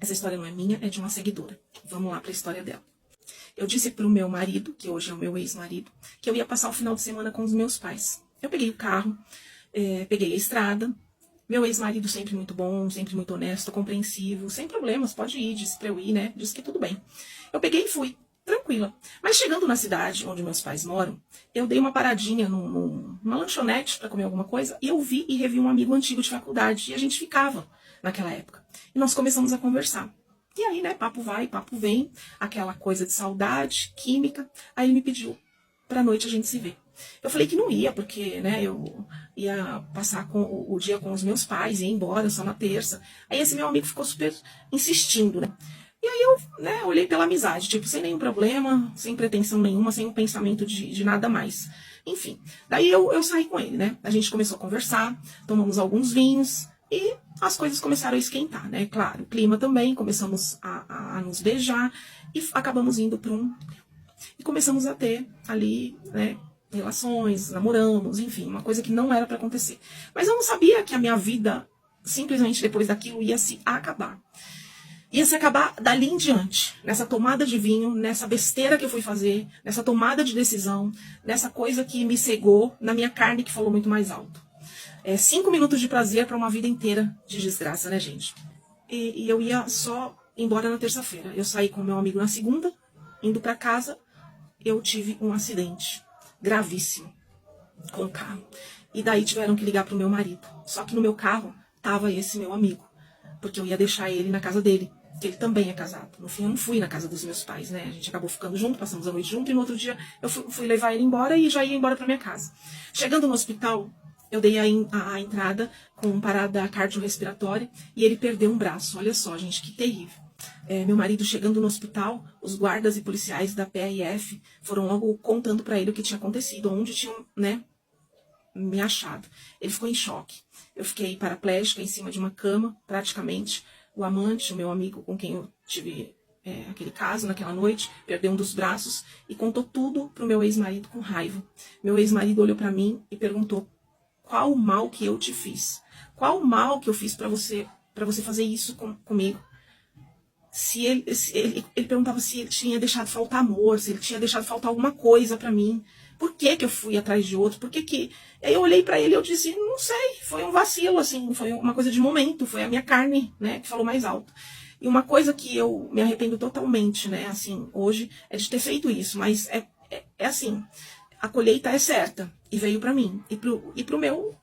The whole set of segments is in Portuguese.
Essa história não é minha, é de uma seguidora. Vamos lá para a história dela. Eu disse pro meu marido, que hoje é o meu ex-marido, que eu ia passar o final de semana com os meus pais. Eu peguei o carro, peguei a estrada. Meu ex-marido sempre muito bom, sempre muito honesto, compreensivo, sem problemas, pode ir, disse pra eu ir, né? Disse que tudo bem. Eu peguei e fui, tranquila. Mas chegando na cidade onde meus pais moram, eu dei uma paradinha numa lanchonete para comer alguma coisa e eu vi e revi um amigo antigo de faculdade e a gente ficava naquela época. E nós começamos a conversar. E aí, né, papo vai, papo vem, aquela coisa de saudade, química. Aí ele me pediu pra noite a gente se ver. Eu falei que não ia, porque, né, eu ia passar o dia com os meus pais, ia embora só na terça. Aí esse meu amigo ficou super insistindo, né. E aí eu, né, olhei pela amizade, tipo, sem nenhum problema, sem pretensão nenhuma, sem um pensamento de nada mais. Enfim, daí eu saí com ele, né. A gente começou a conversar, tomamos alguns vinhos e as coisas começaram a esquentar, né? Claro, o clima também, começamos a nos beijar e acabamos indo para e começamos a ter ali, né, relações, namoramos, enfim, uma coisa que não era para acontecer. Mas eu não sabia que a minha vida, simplesmente depois daquilo, ia se acabar. Ia se acabar dali em diante, nessa tomada de vinho, nessa besteira que eu fui fazer, nessa tomada de decisão, nessa coisa que me cegou, na minha carne que falou muito mais alto. 5 minutos de prazer para uma vida inteira de desgraça, né, gente? E eu ia só embora na terça-feira. Eu saí com meu amigo na segunda, indo para casa, eu tive um acidente gravíssimo com o carro. E daí tiveram que ligar pro meu marido. Só que no meu carro tava esse meu amigo, porque eu ia deixar ele na casa dele, que ele também é casado. No fim, eu não fui na casa dos meus pais, né? A gente acabou ficando junto, passamos a noite junto, e no outro dia eu fui levar ele embora e já ia embora para minha casa. Chegando no hospital, eu dei a entrada com parada cardiorrespiratória e ele perdeu um braço. Olha só, gente, que terrível. Meu marido chegando no hospital, os guardas e policiais da PRF foram logo contando para ele o que tinha acontecido, onde tinham, né, me achado. Ele ficou em choque. Eu fiquei paraplégica em cima de uma cama, praticamente. O amante, o meu amigo com quem eu tive aquele caso naquela noite, perdeu um dos braços e contou tudo pro meu ex-marido com raiva. Meu ex-marido olhou para mim e perguntou: qual o mal que eu te fiz? Qual o mal que eu fiz para você fazer isso comigo? Ele perguntava se ele tinha deixado faltar amor, se ele tinha deixado faltar alguma coisa para mim. Por que eu fui atrás de outro? Aí eu olhei para ele e eu disse, não sei, foi um vacilo, assim, foi uma coisa de momento, foi a minha carne, né, que falou mais alto. E uma coisa que eu me arrependo totalmente, né, assim, hoje, é de ter feito isso, mas é assim, a colheita é certa, e veio para mim, e pro meu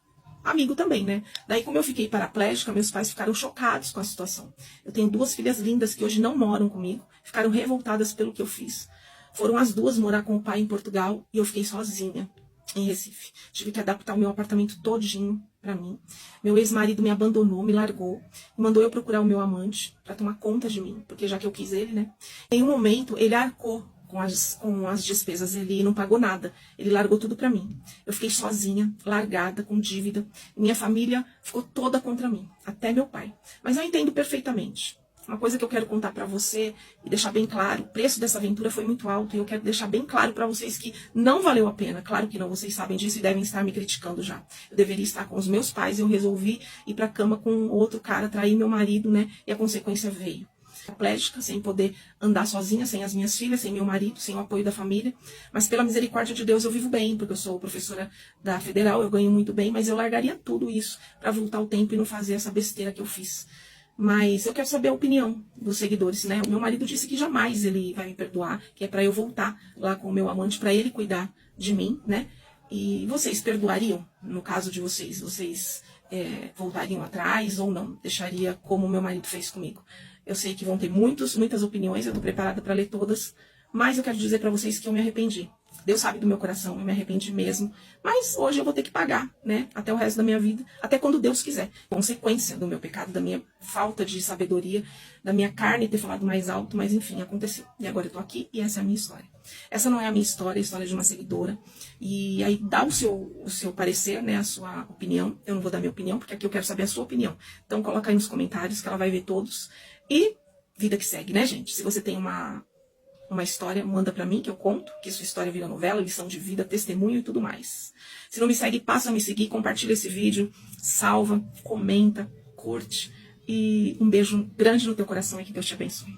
amigo também, né? Daí, como eu fiquei paraplégica, meus pais ficaram chocados com a situação. Eu tenho 2 filhas lindas que hoje não moram comigo, ficaram revoltadas pelo que eu fiz. Foram as 2 morar com o pai em Portugal e eu fiquei sozinha em Recife. Tive que adaptar o meu apartamento todinho para mim. Meu ex-marido me abandonou, me largou, e mandou eu procurar o meu amante para tomar conta de mim, porque já que eu quis ele, né? Em um momento, ele arcou com as despesas, ele não pagou nada, ele largou tudo pra mim. Eu fiquei sozinha, largada, com dívida, minha família ficou toda contra mim, até meu pai. Mas eu entendo perfeitamente. Uma coisa que eu quero contar pra você e deixar bem claro, o preço dessa aventura foi muito alto e eu quero deixar bem claro pra vocês que não valeu a pena. Claro que não, vocês sabem disso e devem estar me criticando já. Eu deveria estar com os meus pais, eu resolvi ir pra cama com outro cara, trair meu marido, né, e a consequência veio. Paraplégica, sem poder andar sozinha, sem as minhas filhas, sem meu marido, sem o apoio da família, mas pela misericórdia de Deus eu vivo bem, porque eu sou professora da Federal, eu ganho muito bem, mas eu largaria tudo isso para voltar o tempo e não fazer essa besteira que eu fiz. Mas eu quero saber a opinião dos seguidores, né? O meu marido disse que jamais ele vai me perdoar, que é para eu voltar lá com o meu amante, para ele cuidar de mim, né? E vocês perdoariam, no caso de vocês? Vocês voltariam atrás ou não? Deixaria como o meu marido fez comigo? Eu sei que vão ter muitas opiniões, eu estou preparada para ler todas, mas eu quero dizer para vocês que eu me arrependi. Deus sabe do meu coração, eu me arrependi mesmo, mas hoje eu vou ter que pagar, né, até o resto da minha vida, até quando Deus quiser. Consequência do meu pecado, da minha falta de sabedoria, da minha carne ter falado mais alto, mas enfim, aconteceu. E agora eu tô aqui e essa é a minha história. Essa não é a minha história, é a história de uma seguidora. E aí dá o seu parecer, né, a sua opinião. Eu não vou dar minha opinião, porque aqui eu quero saber a sua opinião. Então coloca aí nos comentários que ela vai ver todos. E vida que segue, né, gente? Se você tem uma história, manda pra mim que eu conto, que sua história vira novela, lição de vida, testemunho e tudo mais. Se não me segue, passa a me seguir, compartilha esse vídeo, salva, comenta, curte e um beijo grande no teu coração e que Deus te abençoe.